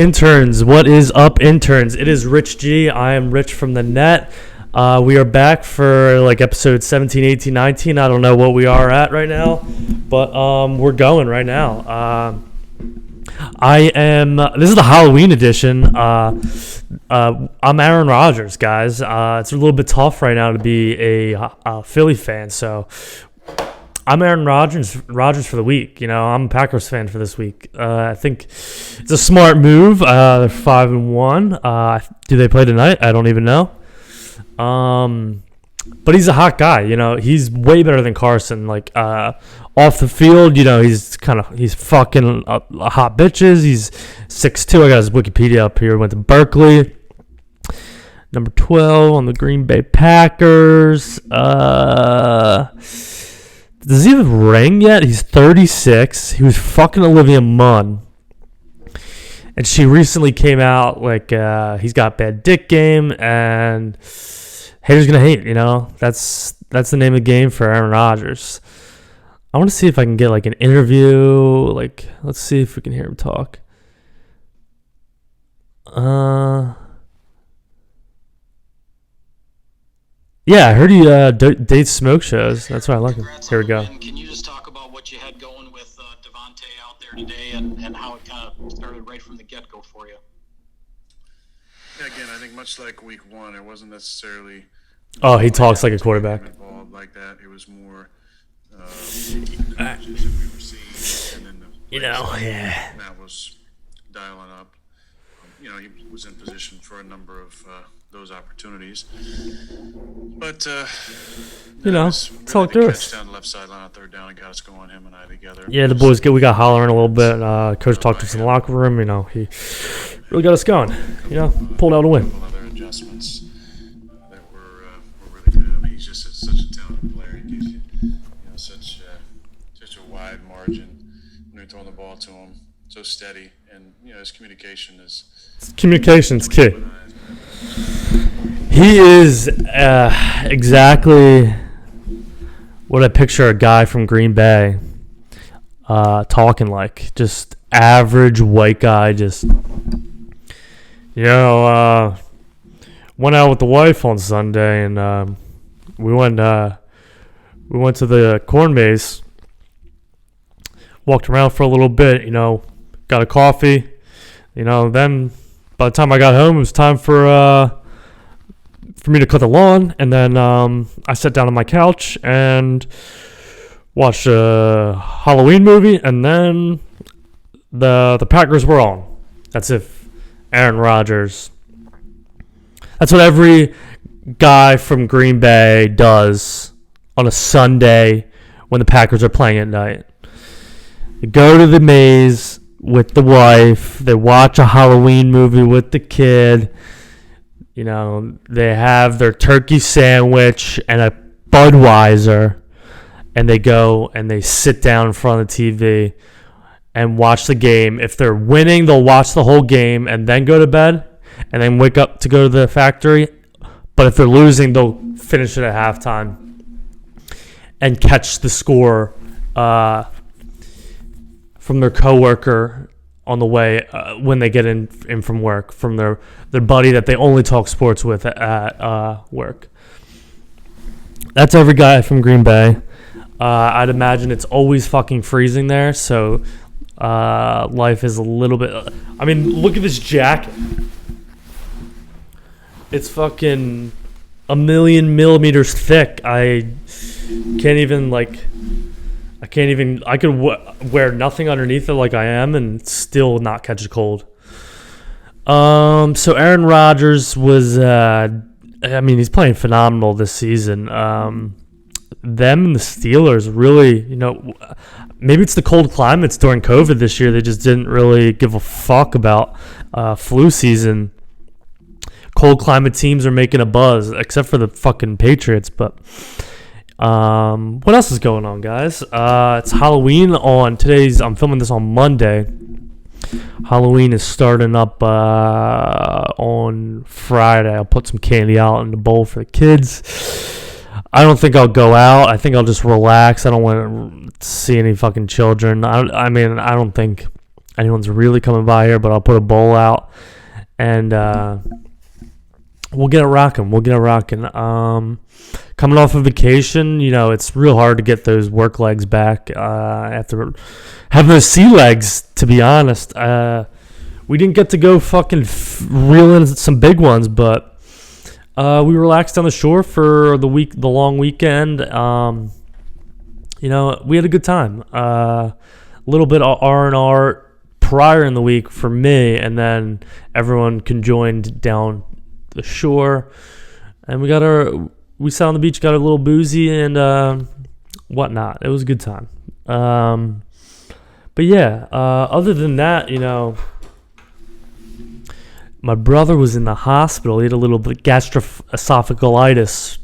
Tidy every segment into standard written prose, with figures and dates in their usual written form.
Interns, what is up, interns? It is Rich G. I am Rich from the net. We are back for like episode 17, 18, 19. I don't know what we are at right now, but we're going right now. This is the Halloween edition. I'm Aaron Rodgers, guys. It's a little bit tough right now to be a Philly fan, so I'm Aaron Rodgers for the week. You know, I'm a Packers fan for this week. I think it's a smart move. They're 5-1. Do they play tonight? I don't even know. But he's a hot guy. You know, he's way better than Carson. Like off the field, you know, he's fucking hot bitches. He's 6'2". I got his Wikipedia up here. Went to Berkeley. Number 12 on the Green Bay Packers. Does he have a ring yet? He's 36. He was fucking Olivia Munn. And she recently came out like he's got bad dick game and haters gonna hate, you know? That's the name of the game for Aaron Rodgers. I want to see if I can get like an interview. Like, let's see if we can hear him talk. Yeah, I heard he dates smoke shows. That's why I like him. Here we go. Can you just talk about what you had going with Devontae out there today and how it kind of started right from the get-go for you? Yeah, again, I think much like week one, it wasn't necessarily... Oh, he talks like a quarterback. ...involved like that. It was more... that we were seeing, and then yeah. Matt was dialing up. You know, he was in position for a number of those opportunities. But, you know, talk to us. Down the left sideline on third down and got us going, him and I together. Yeah, the boys we got hollering a little bit. Coach talked to us in the locker room. You know, he really got us going. You know, pulled out a win. Other adjustments that were really good. I mean, he's just such a talented player. He gives you, such a wide margin when you're throwing the ball to him. So steady, and his communication is... Communication's key. He is exactly what I picture a guy from Green Bay talking like. Just average white guy. Just went out with the wife on Sunday, and we went to the corn maze. Walked around for a little bit. Got a coffee. Then by the time I got home, it was time for me to cut the lawn, and then I sat down on my couch and watched a Halloween movie, and then the Packers were on. That's if Aaron Rodgers. That's what every guy from Green Bay does on a Sunday when the Packers are playing at night. They go to the maze with the wife. They watch a Halloween movie with the kid. They have their turkey sandwich and a Budweiser, and they go and they sit down in front of the TV and watch the game. If they're winning, they'll watch the whole game and then go to bed and then wake up to go to the factory. But if they're losing, they'll finish it at halftime and catch the score from their coworker on the way when they get in from work, from their buddy that they only talk sports with at work. That's every guy from Green Bay. I'd imagine it's always fucking freezing there, so life is a little bit... I mean, look at this jacket. It's fucking 1,000,000 millimeters thick. I could wear nothing underneath it like I am and still not catch a cold. So Aaron Rodgers was, he's playing phenomenal this season. Them and the Steelers really, maybe it's the cold climates during COVID this year. They just didn't really give a fuck about flu season. Cold climate teams are making a buzz, except for the fucking Patriots, but... what else is going on, guys? It's Halloween I'm filming this on Monday. Halloween is starting up on Friday. I'll put some candy out in the bowl for the kids. I don't think I'll go out. I think I'll just relax. I don't want to see any fucking children. I don't think anyone's really coming by here, but I'll put a bowl out, and we'll get it rocking. Coming off of vacation, it's real hard to get those work legs back after having those sea legs, to be honest. We didn't get to go fucking reel in some big ones, but we relaxed on the shore for the long weekend. We had a good time. A little bit of R&R prior in the week for me, and then everyone conjoined down the shore, and we sat on the beach, got a little boozy and whatnot. It was a good time. But yeah, other than that, my brother was in the hospital. He had a little bit of gastroesophagitis,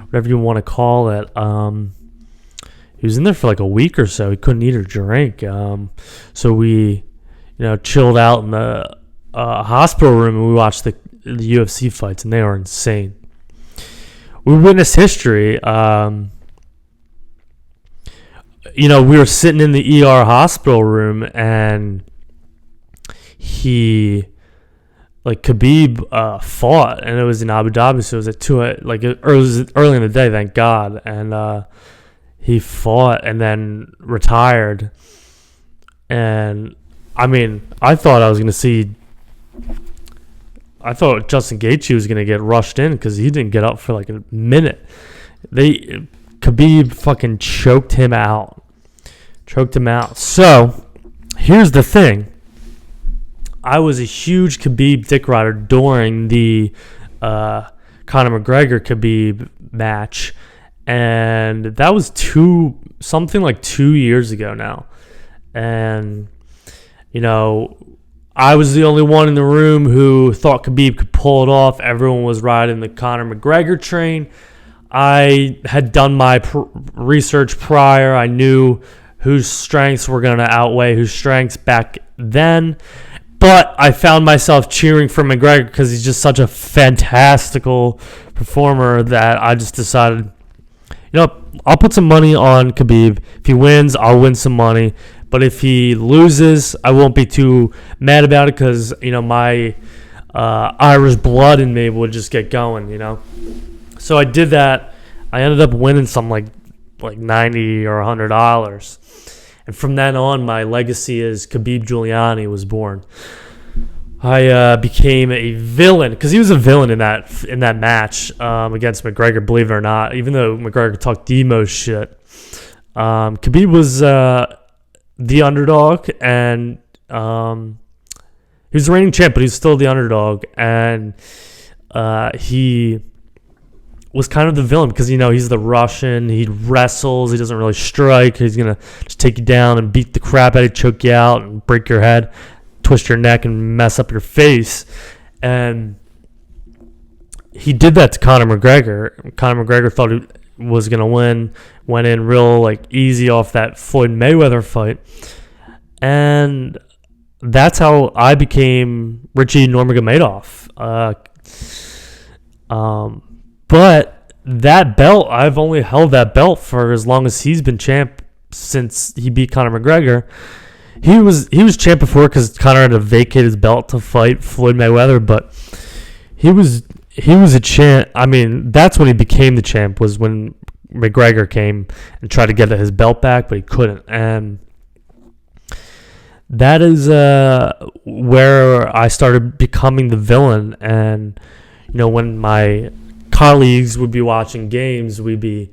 whatever you want to call it. He was in there for like a week or so. He couldn't eat or drink. So we, chilled out in the hospital room, and we watched the UFC fights, and they are insane. We witnessed history. We were sitting in the ER hospital room, and Khabib fought, and it was in Abu Dhabi, so it was at 2, it was early in the day, thank God, and he fought and then retired. And I thought Justin Gaethje was going to get rushed in because he didn't get up for like a minute. Khabib fucking choked him out. So, here's the thing. I was a huge Khabib dick rider during the Conor McGregor-Khabib match, and that was 2 years ago now. And, I was the only one in the room who thought Khabib could pull it off. Everyone was riding the Conor McGregor train. I had done my research prior. I knew whose strengths were going to outweigh whose strengths back then. But I found myself cheering for McGregor because he's just such a fantastical performer that I just decided, I'll put some money on Khabib. If he wins, I'll win some money. But if he loses, I won't be too mad about it because, my Irish blood in me would just get going, So I did that. I ended up winning some like $90 or $100. And from then on, my legacy as Khabib Giuliani was born. I became a villain because he was a villain in that match against McGregor, believe it or not. Even though McGregor talked the most shit, Khabib was the underdog, and he was the reigning champ, but he's still the underdog, and he was kind of the villain because he's the Russian. He wrestles. He doesn't really strike. He's gonna just take you down and beat the crap out of you, choke you out, and break your head, twist your neck, and mess up your face. And he did that to Conor McGregor. Conor McGregor thought he was gonna win. Went in real easy off that Floyd Mayweather fight, and that's how I became Richie Nurmagomedov. But that belt, I've only held that belt for as long as he's been champ, since he beat Conor McGregor. He was champ before because Conor had to vacate his belt to fight Floyd Mayweather, but he was a champ. That's when he became the champ, was when McGregor came and tried to get his belt back, but he couldn't. And that is where I started becoming the villain. And when my colleagues would be watching games, we'd be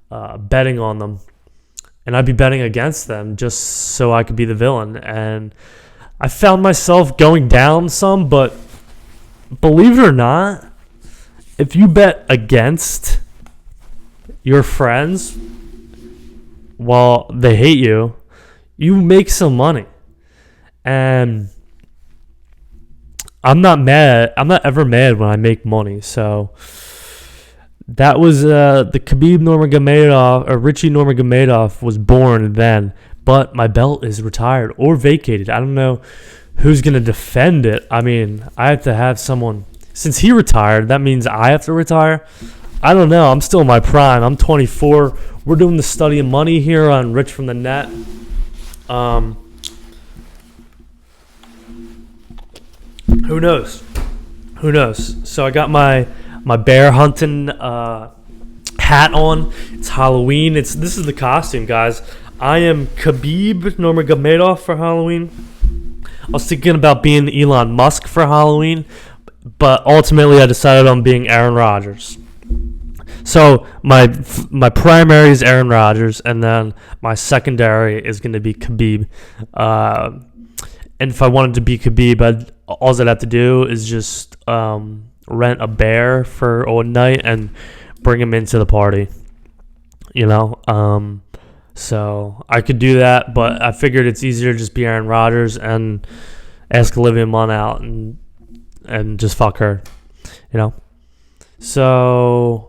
betting on them, and I'd be betting against them just so I could be the villain. And I found myself going down some, but believe it or not, if you bet against your friends while they hate you, you make some money. And I'm not mad. I'm not ever mad when I make money. So that was the Khabib Nurmagomedov, or Richie Nurmagomedov was born then, but my belt is retired or vacated. I don't know who's going to defend it. I have to have someone. Since he retired, that means I have to retire. I don't know. I'm still in my prime. I'm 24. We're doing the study of money here on Rich from the Net. Who knows? Who knows? So I got my bear hunting hat on. It's Halloween. This is the costume, guys. I am Khabib Nurmagomedov for Halloween. I was thinking about being Elon Musk for Halloween, but ultimately I decided on being Aaron Rodgers. So my primary is Aaron Rodgers, and then my secondary is going to be Khabib. And if I wanted to be Khabib, all I'd have to do is just rent a bear for one night and bring him into the party. So I could do that, but I figured it's easier to just be Aaron Rodgers and ask Olivia Munn out and just fuck her. So.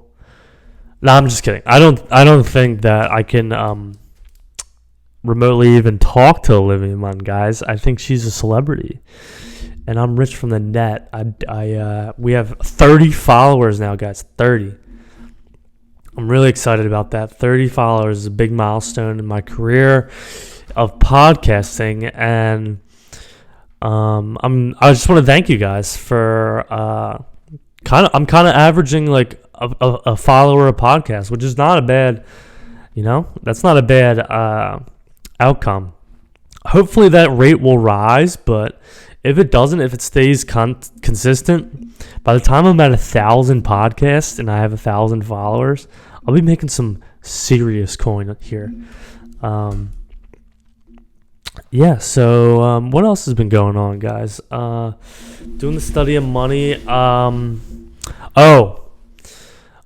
No, I'm just kidding. I don't think that I can remotely even talk to Olivia Munn, guys. I think she's a celebrity, and I'm rich from the net. We have 30 followers now, guys. 30. I'm really excited about that. 30 followers is a big milestone in my career of podcasting, and I just want to thank you guys for I'm kind of averaging like a follower a podcast, which is not a bad, that's not a bad outcome. Hopefully that rate will rise, but if it doesn't, if it stays consistent, by the time I'm at 1,000 podcasts and I have 1,000 followers, I'll be making some serious coin here. So what else has been going on, guys? Doing the study of money.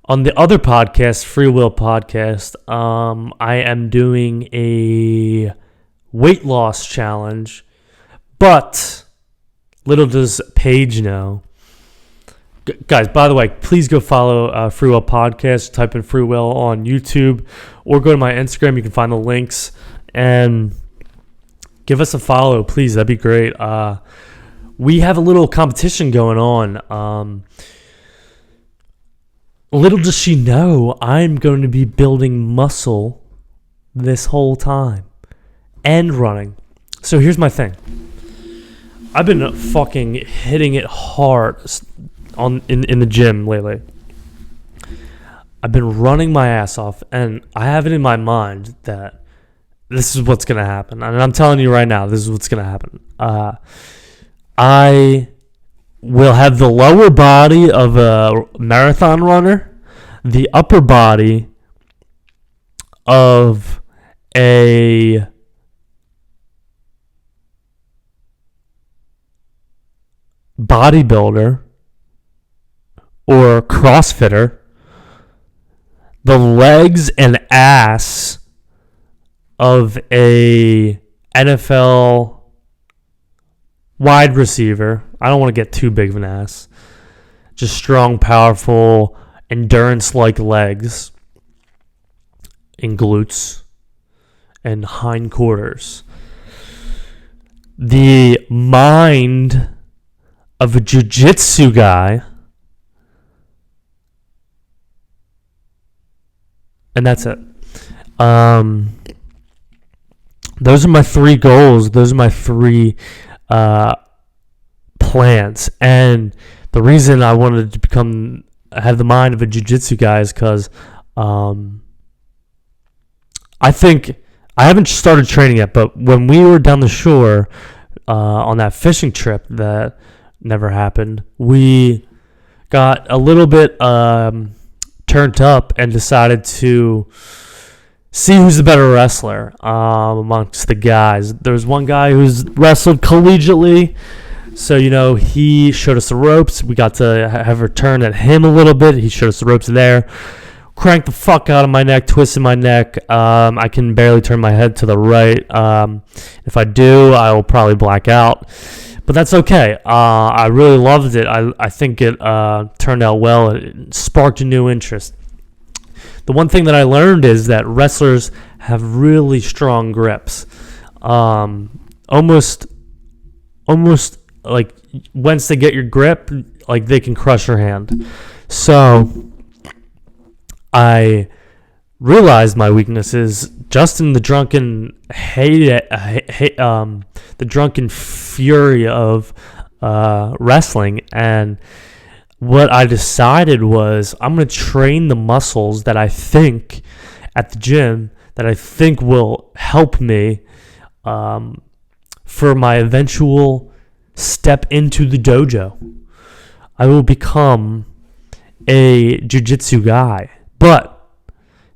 On the other podcast, Free Will Podcast, I am doing a weight loss challenge, but little does Paige know. Guys, by the way, please go follow Free Will Podcast. Type in Free Will on YouTube or go to my Instagram. You can find the links and give us a follow, please. That'd be great. We have a little competition going on. Little does she know, I'm going to be building muscle this whole time and running. So here's my thing. I've been fucking hitting it hard in the gym lately. I've been running my ass off, and I have it in my mind that this is what's going to happen. And I'm telling you right now, this is what's going to happen. I will have the lower body of a marathon runner, the upper body of a bodybuilder or CrossFitter, the legs and ass of a NFL wide receiver. I don't want to get too big of an ass. Just strong, powerful, endurance-like legs and glutes and hindquarters. The mind of a jiu-jitsu guy. And that's it. Those are my three goals. Those are my three plans. And the reason I wanted to have the mind of a jiu-jitsu guy is because I think I haven't started training yet, but when we were down the shore on that fishing trip that never happened, we got a little bit turned up and decided to see who's the better wrestler amongst the guys. There was one guy who's wrestled collegiately, so he showed us the ropes. We got to have a turn at him a little bit. He showed us the ropes there. Cranked the fuck out of my neck, twisted my neck. I can barely turn my head to the right. If I do, I will probably black out. But that's okay. I really loved it. I think it turned out well. It sparked a new interest. The one thing that I learned is that wrestlers have really strong grips. Almost like once they get your grip, like they can crush your hand. So I realized my weakness is just in the drunken the drunken fury of wrestling. And what I decided was I'm going to train the muscles that I think at the gym that I think will help me for my eventual step into the dojo. I will become a jiu-jitsu guy. But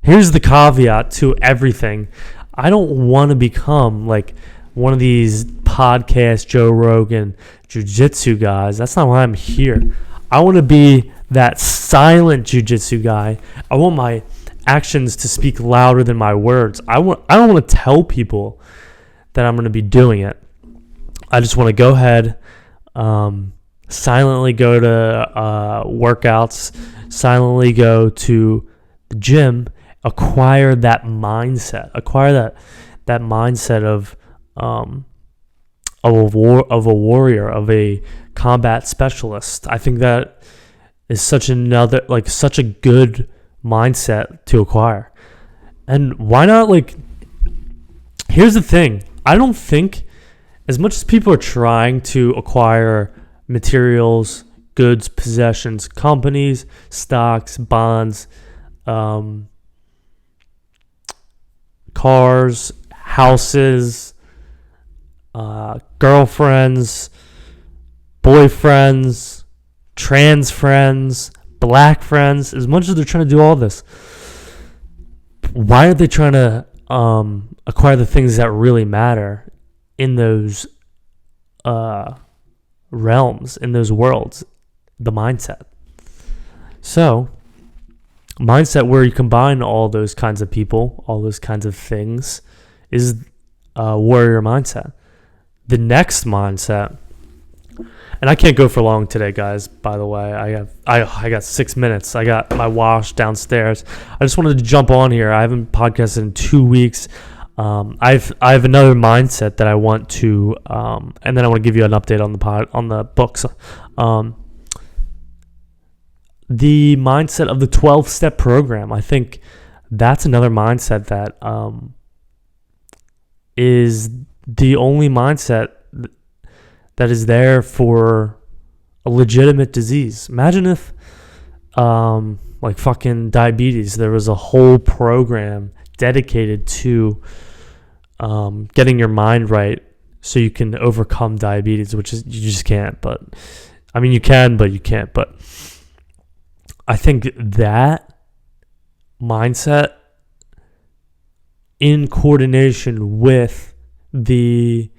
here's the caveat to everything. I don't want to become like one of these podcast Joe Rogan jiu-jitsu guys. That's not why I'm here. I want to be that silent jiu-jitsu guy. I want my actions to speak louder than my words. I don't want to tell people that I'm going to be doing it. I just want to go ahead, silently go to workouts, silently go to the gym, acquire that mindset, that mindset of a warrior, of a combat specialist. I think that is such a good mindset to acquire. And why not, here's the thing. I don't think, as much as people are trying to acquire materials, goods, possessions, companies, stocks, bonds, cars, houses, girlfriends, boyfriends, trans friends, black friends, as much as they're trying to do all this, why are they trying to acquire the things that really matter in those realms, in those worlds? The mindset. So, mindset where you combine all those kinds of people, all those kinds of things, is warrior mindset. The next mindset, and I can't go for long today, guys. By the way, I got 6 minutes. I got my wash downstairs. I just wanted to jump on here. I haven't podcasted in 2 weeks. I have another mindset that I want to, and then I want to give you an update on the books. The mindset of the 12-step program. I think that's another mindset that is the only mindset that is there for a legitimate disease. Imagine if, fucking diabetes, there was a whole program dedicated to getting your mind right so you can overcome diabetes, which is, you just can't. But I mean, you can, but you can't. But I think that mindset, in coordination with the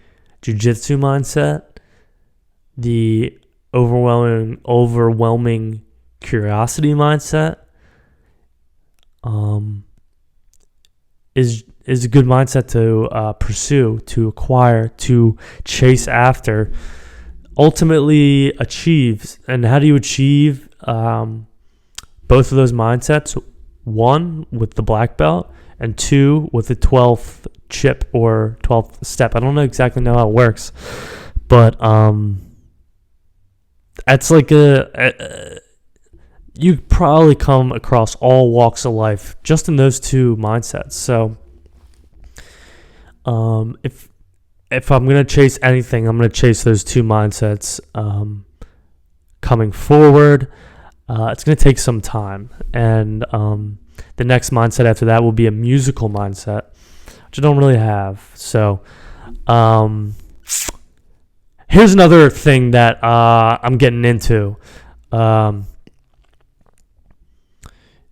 jiu-jitsu mindset, the overwhelming curiosity mindset, is a good mindset to pursue, to acquire, to chase after, ultimately achieve. And how do you achieve both of those mindsets? One, with the black belt, and two, with the 12th chip or 12th step. I don't exactly know how it works, but it's like you probably come across all walks of life just in those two mindsets. So if I'm going to chase anything, I'm going to chase those two mindsets coming forward. It's going to take some time, and the next mindset after that will be a musical mindset, which I don't really have. So here's another thing that I'm getting into.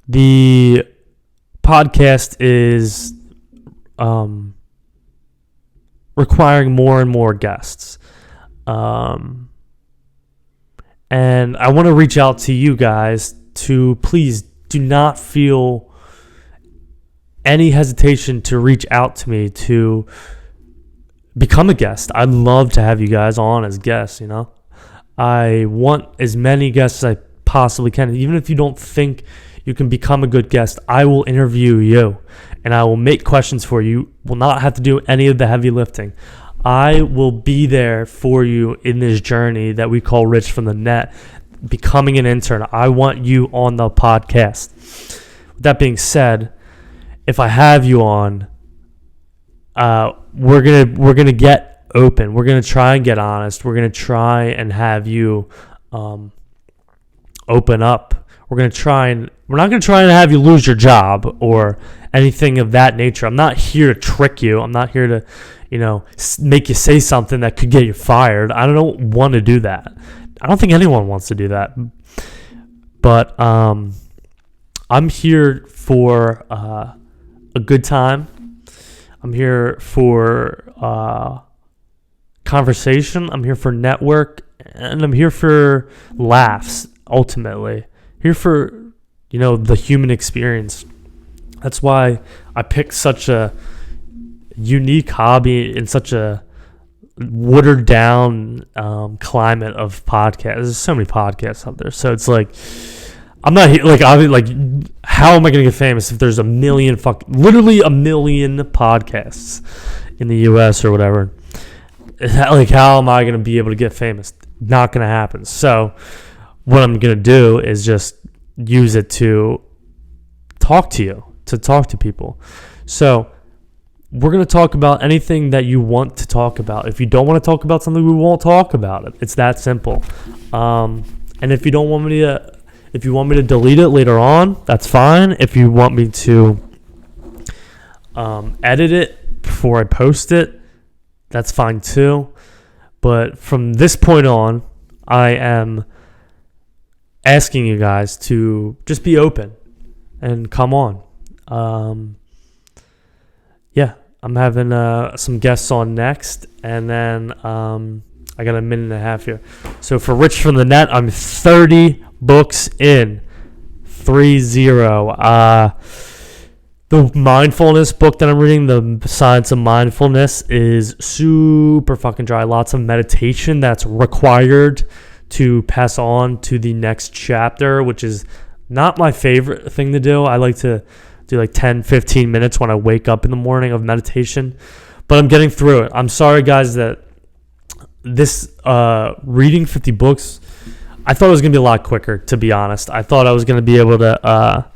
The podcast is requiring more and more guests. And I want to reach out to you guys to please do not feel any hesitation to reach out to me to become a guest. I'd love to have you guys on as guests, I want as many guests as I possibly can. Even if you don't think you can become a good guest, I will interview you and I will make questions for you. You will not have to do any of the heavy lifting. I will be there for you in this journey that we call Rich from the Net, becoming an intern. I want you on the podcast. With that being said, if I have you on, we're gonna get open. We're going to try and get honest. We're going to try and have you open up. We're not going to try and have you lose your job or anything of that nature. I'm not here to trick you. I'm not here to, make you say something that could get you fired. I don't want to do that. I don't think anyone wants to do that. But I'm here for a good time. I'm here for conversation. I'm here for network, and I'm here for laughs. Ultimately, here for the human experience. That's why I picked such a unique hobby in such a watered down climate of podcasts. There's so many podcasts out there, so it's like I'm not here, how am I gonna get famous if there's literally a million podcasts in the US or whatever? How am I gonna be able to get famous? Not gonna happen. So what I'm gonna do is just use it to talk to people. So we're going to talk about anything that you want to talk about. If you don't want to talk about something, we won't talk about it. It's that simple. And if you want me to delete it later on, that's fine. If you want me to edit it before I post it, that's fine too. But from this point on, I am asking you guys to just be open and come on. I'm having some guests on next, and then I got a minute and a half here. So for Rich from the Net, I'm 30 books in. 3-0. The mindfulness book that I'm reading, The Science of Mindfulness, is super fucking dry. Lots of meditation that's required to pass on to the next chapter, which is not my favorite thing to do. I like to do 10, 15 minutes when I wake up in the morning of meditation. But I'm getting through it. I'm sorry, guys, that this reading 50 books, I thought it was going to be a lot quicker, to be honest. I thought I was going to be able to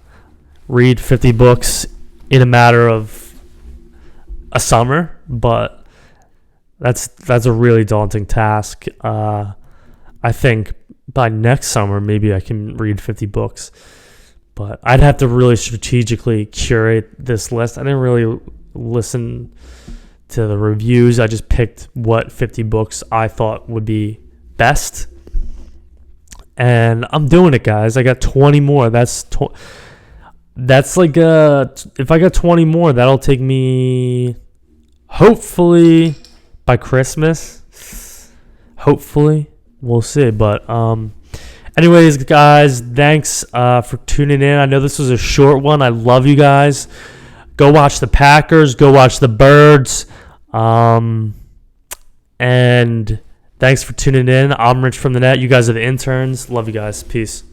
read 50 books in a matter of a summer, but that's a really daunting task. I think by next summer, maybe I can read 50 books. But I'd have to really strategically curate this list. I didn't really listen to the reviews. I just picked what 50 books I thought would be best. And I'm doing it, guys. I got 20 more. That's like if I got 20 more, that'll take me hopefully by Christmas. Hopefully. We'll see. But anyways, guys, thanks for tuning in. I know this was a short one. I love you guys. Go watch the Packers. Go watch the Birds. And thanks for tuning in. I'm Rich from the Net. You guys are the interns. Love you guys. Peace.